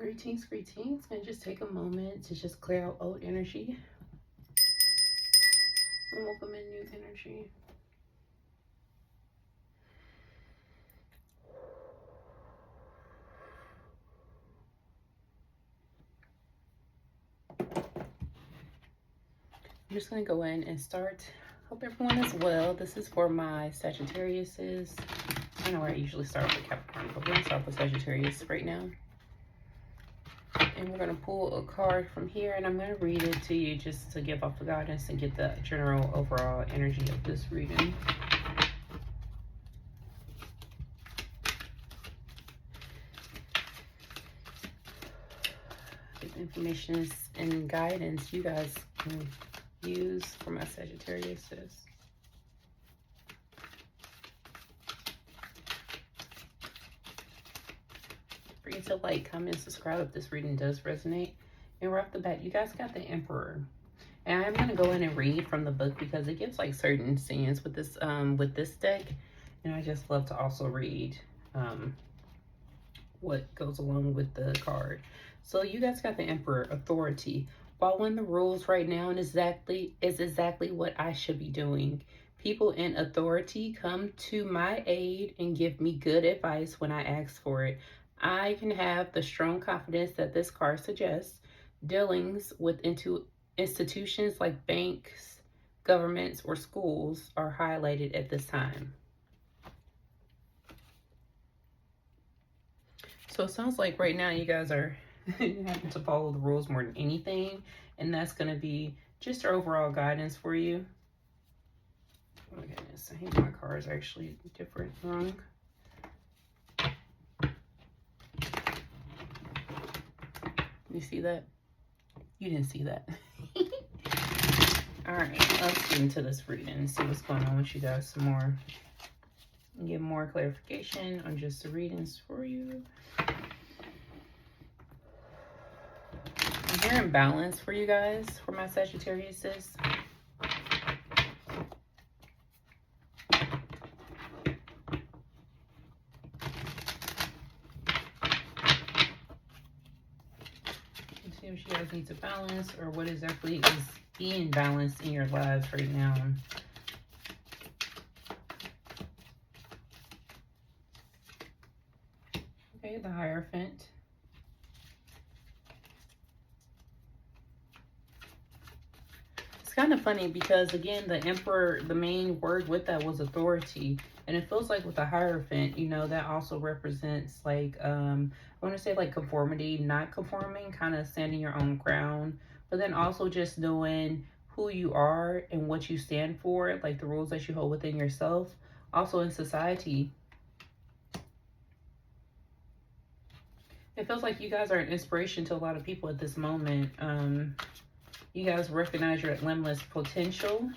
Greetings, greetings. And just take a moment to just clear out old energy and welcome in new energy. I'm just going to go in and start. Hope everyone is well. This is for my Sagittariuses. I know where I usually start with Capricorn, but we're going to start with Sagittarius right now. And we're going to pull a card from here, and I'm going to read it to you just to give off the guidance and get the general overall energy of this reading. Get the information and guidance you guys can use for my Sagittariuses. Forget to like, comment, subscribe if this reading does resonate. And right off the bat, you guys got the Emperor. And I'm going to go in and read from the book because it gives like certain scenes with this deck. And I just love to also read what goes along with the card. So you guys got the Emperor, authority. Following the rules right now is exactly what I should be doing. People in authority come to my aid and give me good advice when I ask for it. I can have the strong confidence that this card suggests. Dealings with institutions like banks, governments, or schools are highlighted at this time. So it sounds like right now you guys are having to follow the rules more than anything. And that's going to be just our overall guidance for you. Oh my goodness, I think my cards are actually different, wrong. You see that? You didn't see that. All right, let's get into this reading and see what's going on with you guys some more. And get more clarification on just the readings for you. I'm hearing balance for you guys, for my Sagittariuses. Let's see if you guys need to balance or what exactly is being balanced in your lives right now. Okay, the Hierophant. Kind of funny because again the Emperor, the main word with that was authority, and it feels like with the Hierophant, you know, that also represents like I want to say like conformity, not conforming, kind of standing your own ground, but then also just knowing who you are and what you stand for, like the rules that you hold within yourself, also in society. It feels like you guys are an inspiration to a lot of people at this moment. You guys recognize your limitless potential.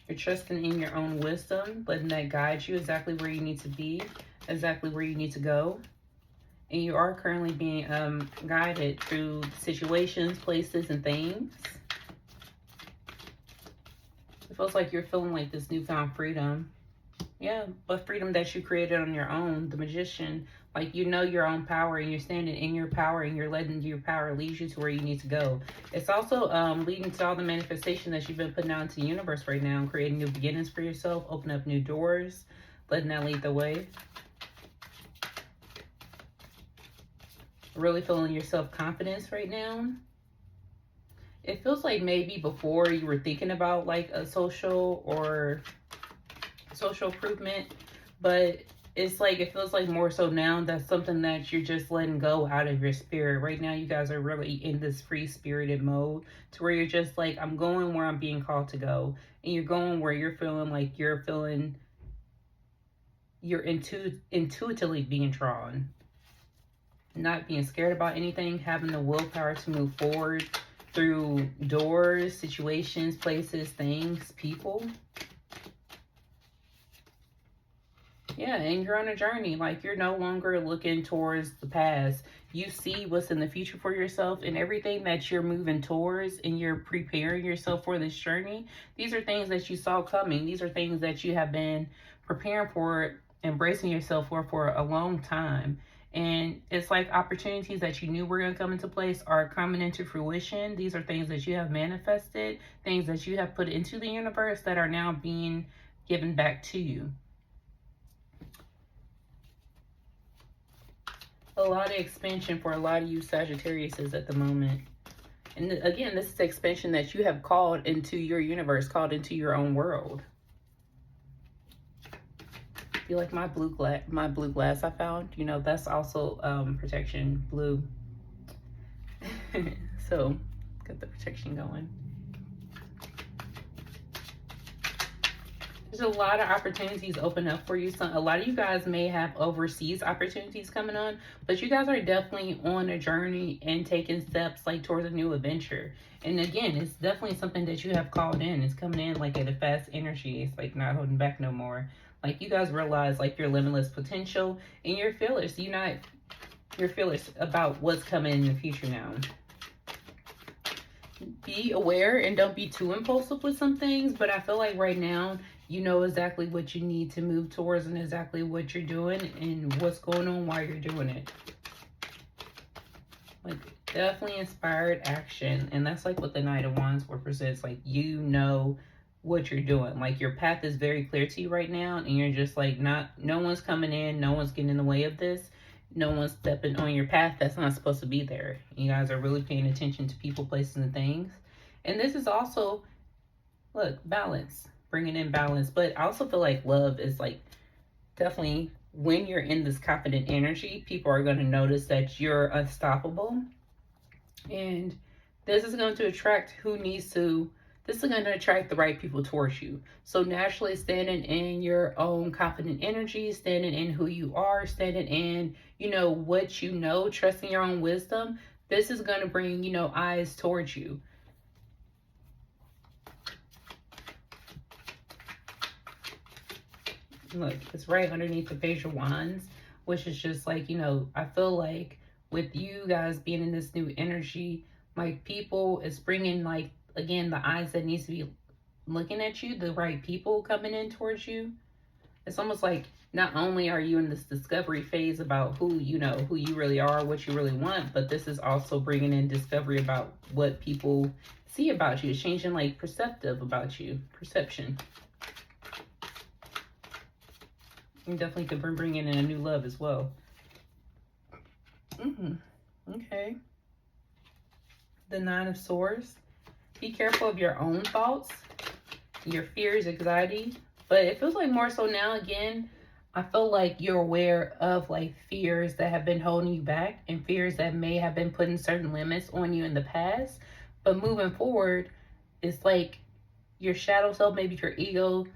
You're trusting in your own wisdom, letting that guide you exactly where you need to be, exactly where you need to go. And you are currently being guided through situations, places, and things. It feels like you're feeling like this newfound freedom. Yeah, but freedom that you created on your own, the Magician. Like, you know your own power and you're standing in your power and you're letting your power lead you to where you need to go. It's also leading to all the manifestation that you've been putting out into the universe right now, creating new beginnings for yourself, opening up new doors, letting that lead the way. Really feeling your self-confidence right now. It feels like maybe before you were thinking about like a social improvement, but it's like it feels like more so now that's something that you're just letting go out of your spirit. Right now you guys are really in this free spirited mode to where you're just like, I'm going where I'm being called to go, and you're going where you're feeling like you're intuitively being drawn, not being scared about anything, having the willpower to move forward through doors, situations, places, things, people. Yeah, and you're on a journey. Like, you're no longer looking towards the past. You see what's in the future for yourself, and everything that you're moving towards and you're preparing yourself for this journey. These are things that you saw coming. These are things that you have been preparing for it, embracing yourself for a long time. And it's like opportunities that you knew were going to come into place are coming into fruition. These are things that you have manifested, things that you have put into the universe that are now being given back to you. A lot of expansion for a lot of you Sagittariuses at the moment. And again, this is expansion that you have called into your universe, called into your own world. You like my blue glass I found? You know, that's also protection blue. So, get the protection going. There's a lot of opportunities open up for you. So a lot of you guys may have overseas opportunities coming on, but you guys are definitely on a journey and taking steps like towards a new adventure. And again, it's definitely something that you have called in. It's coming in like at a fast energy. It's like not holding back no more. Like you guys realize like your limitless potential and you're fearless. You're fearless about what's coming in the future now. Be aware and don't be too impulsive with some things, but I feel like right now you know exactly what you need to move towards and exactly what you're doing and what's going on while you're doing it. Like definitely inspired action, and that's like what the Knight of Wands represents. Like you know what you're doing. Like your path is very clear to you right now, and you're just like no one's coming in, no one's getting in the way of this. No one's stepping on your path that's not supposed to be there. You guys are really paying attention to people, places, and things. And this is also, look, balance. Bringing in balance. But I also feel like love is like definitely when you're in this confident energy, people are going to notice that you're unstoppable. And this is going to attract this is going to attract the right people towards you. So naturally standing in your own confident energy, standing in who you are, standing in, you know, what you know, trusting your own wisdom, this is going to bring, you know, eyes towards you. Look, it's right underneath the Page of Wands, which is just like, you know, I feel like with you guys being in this new energy, like people is bringing like, again, the eyes that needs to be looking at you, the right people coming in towards you. It's almost like not only are you in this discovery phase about who you know, who you really are, what you really want, but this is also bringing in discovery about what people see about you. It's changing like perceptive about you, perception. You definitely could bring in a new love as well. Okay. The Nine of Swords. Be careful of your own thoughts, your fears, anxiety. But it feels like more so now, again, I feel like you're aware of like fears that have been holding you back and fears that may have been putting certain limits on you in the past. But moving forward, it's like your shadow self, maybe your ego,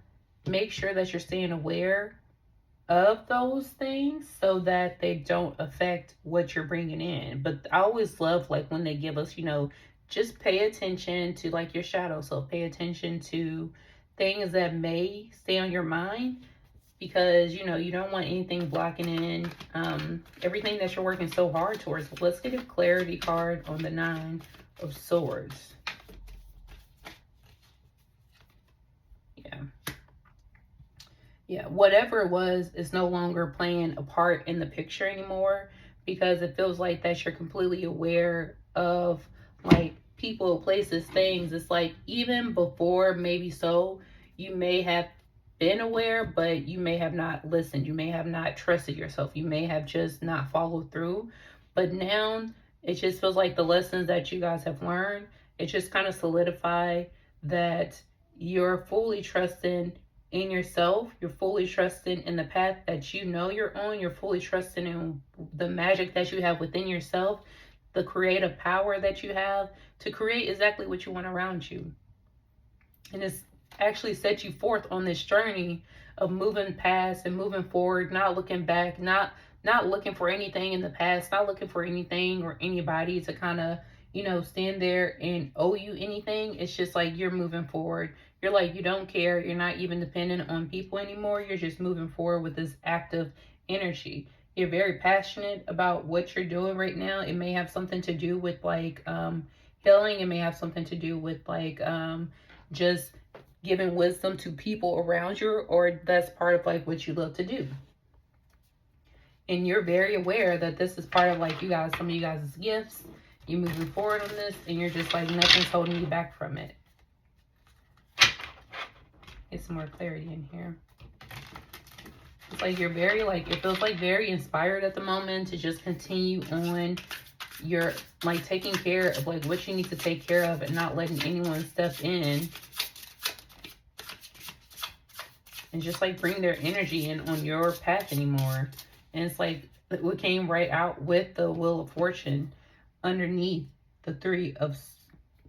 make sure that you're staying aware of those things so that they don't affect what you're bringing in. But I always love like when they give us, you know, just pay attention to like your shadow self, pay attention to things that may stay on your mind, because you know you don't want anything blocking in everything that you're working so hard towards. Let's get a clarity card on the Nine of Swords. Yeah, whatever it was is no longer playing a part in the picture anymore, because it feels like that you're completely aware of like people, places, things. It's like even before, maybe so, you may have been aware, but you may have not listened. You may have not trusted yourself. You may have just not followed through. But now it just feels like the lessons that you guys have learned, it just kind of solidify that you're fully trusting in yourself. You're fully trusting in the path that you know you're on. You're fully trusting in the magic that you have within yourself, the creative power that you have to create exactly what you want around you. And it's actually set you forth on this journey of moving past and moving forward, not looking back, not looking for anything in the past, not looking for anything or anybody to kind of, you know, stand there and owe you anything. It's just like you're moving forward. You're like, you don't care. You're not even dependent on people anymore. You're just moving forward with this active energy. You're very passionate about what you're doing right now. It may have something to do with like healing. It may have something to do with like just giving wisdom to people around you, or that's part of like what you love to do. And you're very aware that this is part of like you guys, some of you guys' gifts. You're moving forward on this, and you're just like nothing's holding you back from it. Get some more clarity in here. It's like you're very like, it feels like very inspired at the moment to just continue on your like taking care of like what you need to take care of and not letting anyone step in and just like bring their energy in on your path anymore. And it's like what came right out with the Wheel of Fortune underneath the Three of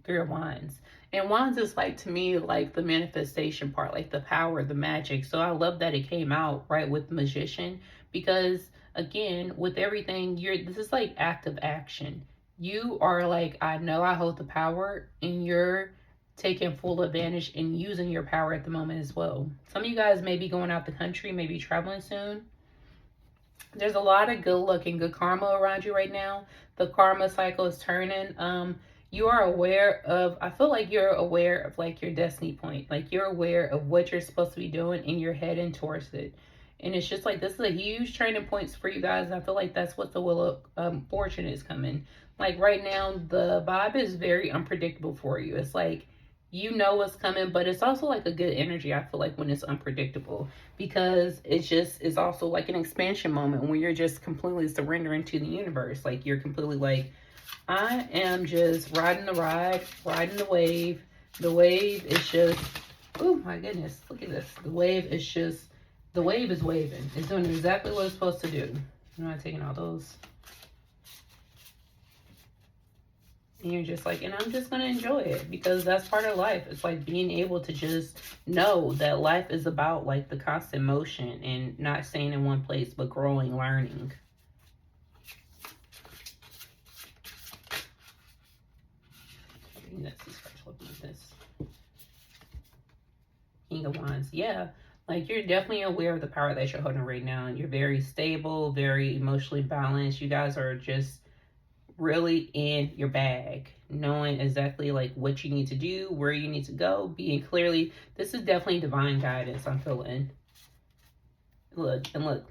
Wands. And Wands is like, to me, like the manifestation part, like the power, the magic. So I love that it came out right with the Magician, because again, with everything, this is like active action. You are like, I know I hold the power, and you're taking full advantage and using your power at the moment as well. Some of you guys may be going out the country, maybe traveling soon. There's a lot of good luck and good karma around you right now. The karma cycle is turning. You are aware of, I feel like you're aware of like your destiny point. Like you're aware of what you're supposed to be doing and you're heading towards it. And it's just like, this is a huge turning point for you guys. I feel like that's what the Wheel of Fortune is coming. Like right now, the vibe is very unpredictable for you. It's like, you know what's coming, but it's also like a good energy, I feel like, when it's unpredictable, because it's also like an expansion moment when you're just completely surrendering to the universe. Like you're completely like, I am just riding the ride, riding the wave. The wave is just, oh my goodness, look at this. The wave is just, the wave is waving. It's doing exactly what it's supposed to do. I'm not taking all those. And you're just like, and I'm just going to enjoy it, because that's part of life. It's like being able to just know that life is about like the constant motion and not staying in one place, but growing, learning. This King of Wands, yeah, like you're definitely aware of the power that you're holding right now, and you're very stable, very emotionally balanced. You guys are just really in your bag, knowing exactly like what you need to do, where you need to go, being clearly. This is definitely divine guidance I'm feeling. Look, and look,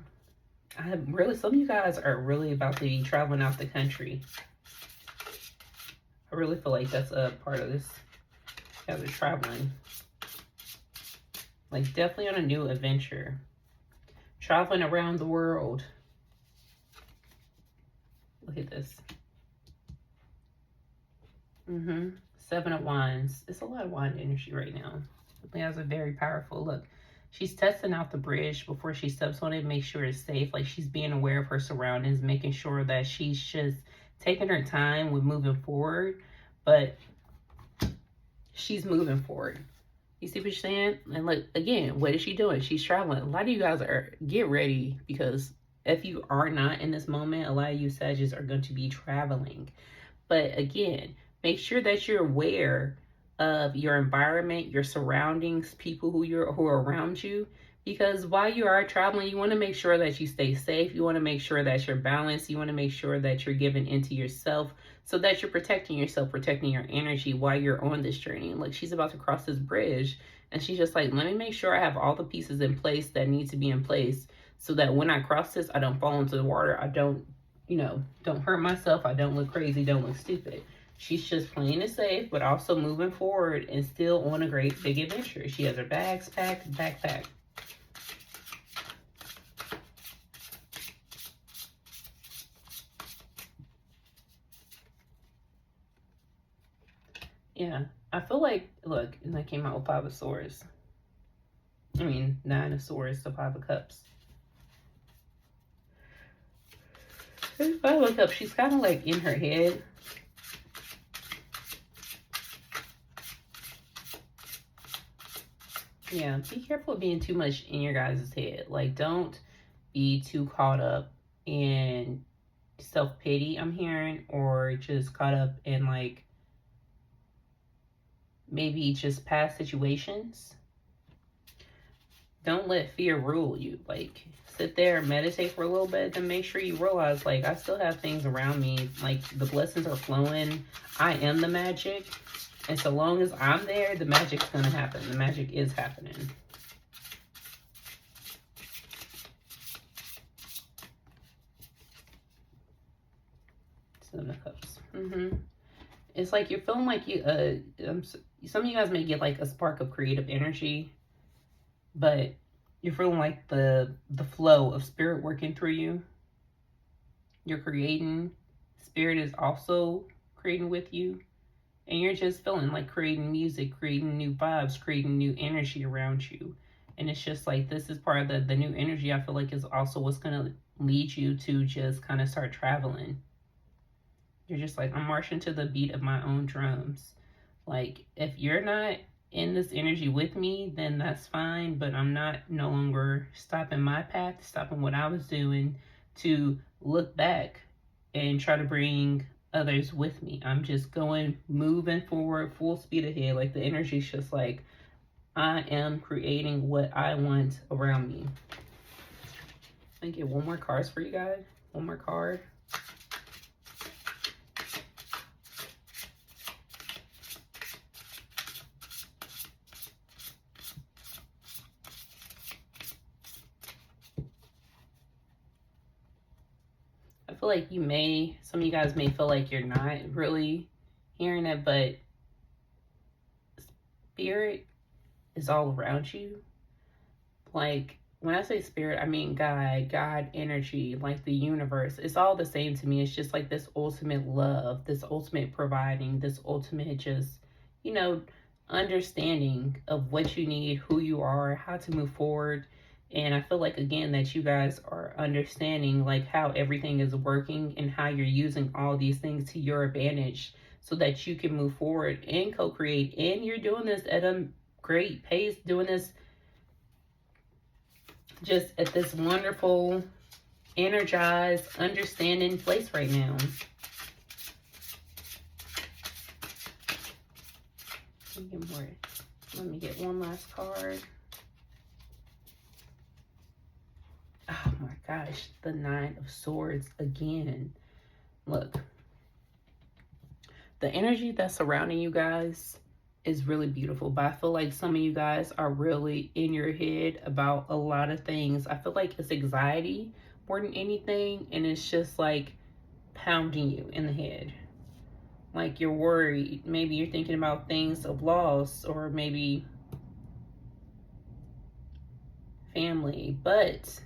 some of you guys are really about to be traveling out the country. I really feel like that's a part of this. You guys are traveling. Like definitely on a new adventure. Traveling around the world. Look at this. Seven of Wands. It's a lot of wand energy right now. It has a very powerful look. She's testing out the bridge before she steps on it, make sure it's safe. Like she's being aware of her surroundings, making sure that she's just taking her time with moving forward, but she's moving forward. You see what she's saying? And like, again, what is she doing? She's traveling. A lot of you guys get ready, because if you are not in this moment, a lot of you Sagittarius are going to be traveling. But again, make sure that you're aware of your environment, your surroundings, people who are around you. Because while you are traveling, you want to make sure that you stay safe. You want to make sure that you're balanced. You want to make sure that you're giving into yourself, so that you're protecting yourself, protecting your energy while you're on this journey. Like she's about to cross this bridge, and she's just like, let me make sure I have all the pieces in place that need to be in place, so that when I cross this, I don't fall into the water. I don't, don't hurt myself. I don't look crazy, don't look stupid. She's just playing it safe, but also moving forward and still on a great big adventure. She has her bags packed, backpack. Yeah, I feel like, look, and that came out with Five of Swords. I mean, Nine of Swords, the Five of Cups. If I look up, she's kind of like in her head. Yeah, be careful of being too much in your guys' head. Like, don't be too caught up in self-pity, I'm hearing, or just caught up in like maybe just past situations. Don't let fear rule you. Like, sit there and meditate for a little bit, and make sure you realize, like, I still have things around me. Like, the blessings are flowing. I am the magic. And so long as I'm there, the magic's going to happen. The magic is happening. Seven of Cups. It's like you're feeling like you, some of you guys may get like a spark of creative energy, but you're feeling like the flow of spirit working through you. You're creating. Spirit is also creating with you. And you're just feeling like creating music, creating new vibes, creating new energy around you. And it's just like, this is part of the new energy I feel like is also what's going to lead you to just kind of start traveling. You're just like, I'm marching to the beat of my own drums. Like, if you're not in this energy with me, then that's fine. But I'm not no longer stopping my path, stopping what I was doing to look back and try to bring others with me. I'm just going, moving forward, full speed ahead. Like, the energy's just like, I am creating what I want around me. I get one more card for you guys. One more card. I feel like some of you guys may feel like you're not really hearing it, but spirit is all around you. Like, when I say spirit, I mean God energy, like the universe. It's all the same to me. It's just like this ultimate love, this ultimate providing, this ultimate just, understanding of what you need, who you are, how to move forward. And I feel like, again, that you guys are understanding like how everything is working and how you're using all these things to your advantage so that you can move forward and co-create. And you're doing this at a great pace, doing this just at this wonderful, energized, understanding place right now. Let me get one last card. Oh my gosh, the Nine of Swords again. Look, the energy that's surrounding you guys is really beautiful, but I feel like some of you guys are really in your head about a lot of things. I feel like it's anxiety more than anything, and it's just like pounding you in the head. Like, you're worried. Maybe you're thinking about things of loss, or maybe family, but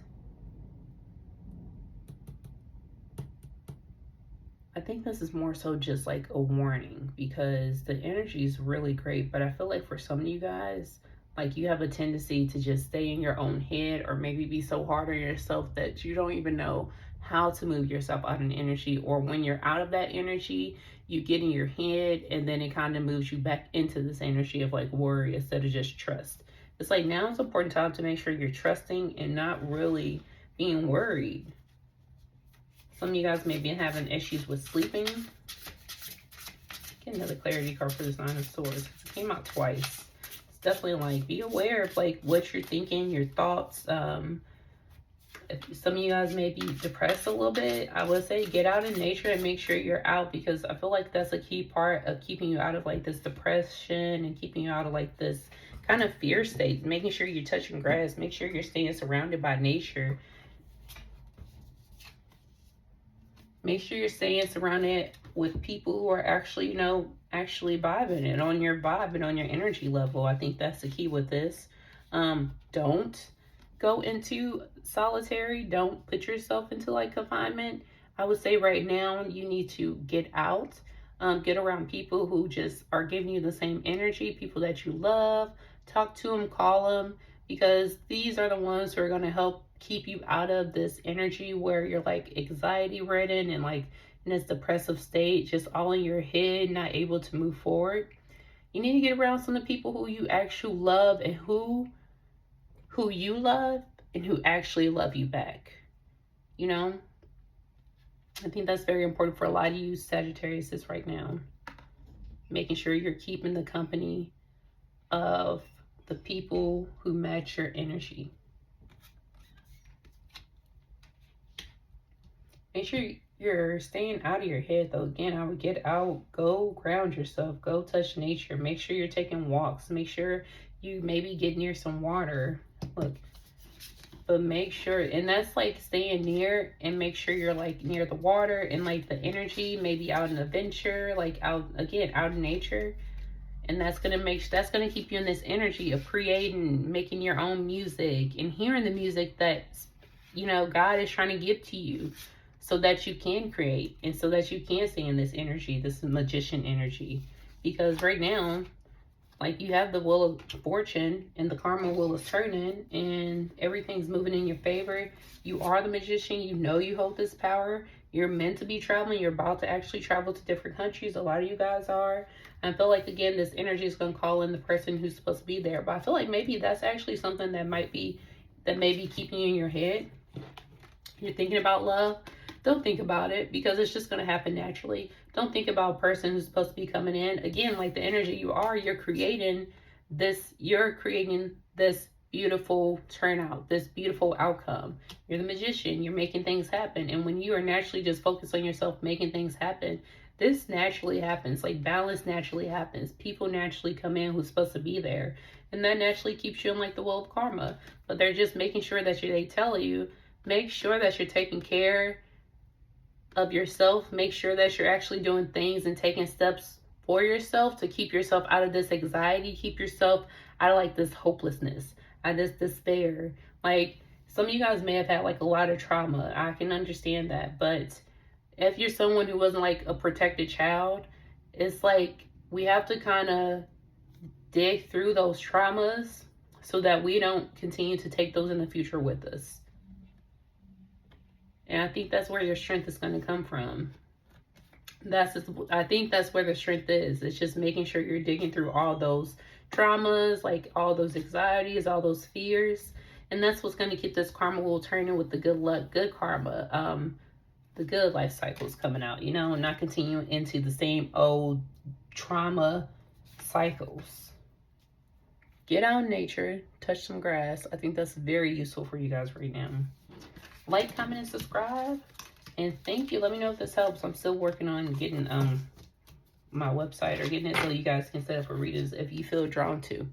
I think this is more so just like a warning, because the energy is really great, but I feel like for some of you guys, like, you have a tendency to just stay in your own head, or maybe be so hard on yourself that you don't even know how to move yourself out of the energy. Or when you're out of that energy, you get in your head, and then it kind of moves you back into this energy of like worry instead of just trust. It's like, now it's an important time to make sure you're trusting and not really being worried. Some of you guys may be having issues with sleeping. Get another clarity card for this Nine of Swords. It came out twice. It's definitely like, be aware of like what you're thinking, your thoughts. If some of you guys may be depressed a little bit, I would say get out in nature and make sure you're out, because I feel like that's a key part of keeping you out of like this depression and keeping you out of like this kind of fear state. Making sure you're touching grass. Make sure you're staying surrounded by nature. Make sure you're staying surrounded with people who are actually, actually vibing and on your vibe and on your energy level. I think that's the key with this. Don't go into solitary. Don't put yourself into like confinement. I would say right now you need to get out, get around people who just are giving you the same energy, people that you love. Talk to them, call them, because these are the ones who are going to help keep you out of this energy where you're like anxiety ridden and like in this depressive state, just all in your head, not able to move forward. You need to get around some of the people who you actually love, and who you love, and who actually love you back. I think that's very important for a lot of you Sagittarius right now. Making sure you're keeping the company of the people who match your energy. Make sure You're staying out of your head though. Again, I would get out, go ground yourself, go touch nature. Make sure you're taking walks. Make sure you maybe get near some water. Look, but make sure, and that's like staying near, and make sure you're like near the water and like the energy, maybe out in adventure, like out again, out in nature. And that's gonna keep you in this energy of creating, making your own music and hearing the music that, you know, God is trying to give to you, so that you can create and so that you can stay in this energy, this magician energy. Because right now, like, you have the wheel of fortune and the karma wheel is turning and everything's moving in your favor. You are the magician. You know you hold this power. You're meant to be traveling. You're about to actually travel to different countries. A lot of you guys are. I feel like, again, this energy is going to call in the person who's supposed to be there. But I feel like maybe that's actually something that may be keeping you in your head. You're thinking about love. Don't think about it, because it's just going to happen naturally. Don't think about a person who's supposed to be coming in. Again, like the energy you're creating this beautiful turnout, this beautiful outcome. You're the magician. You're making things happen. And when you are naturally just focused on yourself making things happen, this naturally happens. Like, balance naturally happens. People naturally come in who's supposed to be there. And that naturally keeps you in like the wheel of karma. But they're just making sure that they tell you, make sure that you're taking care of yourself. Make sure that you're actually doing things and taking steps for yourself to keep yourself out of this anxiety, keep yourself out of like this hopelessness, out of this despair. Like, some of you guys may have had like a lot of trauma. I can understand that. But if you're someone who wasn't like a protected child, it's like we have to kind of dig through those traumas so that we don't continue to take those in the future with us. And I think that's where your strength is going to come from. I think that's where the strength is. It's just making sure you're digging through all those traumas, like all those anxieties, all those fears. And that's what's going to keep this karma wheel turning with the good luck, good karma, the good life cycles coming out, you know, and not continuing into the same old trauma cycles. Get out in nature, touch some grass. I think that's very useful for you guys right now. Like, comment, and subscribe. And thank you. Let me know if this helps. I'm still working on getting my website, or getting it so you guys can set up for readings if you feel drawn to.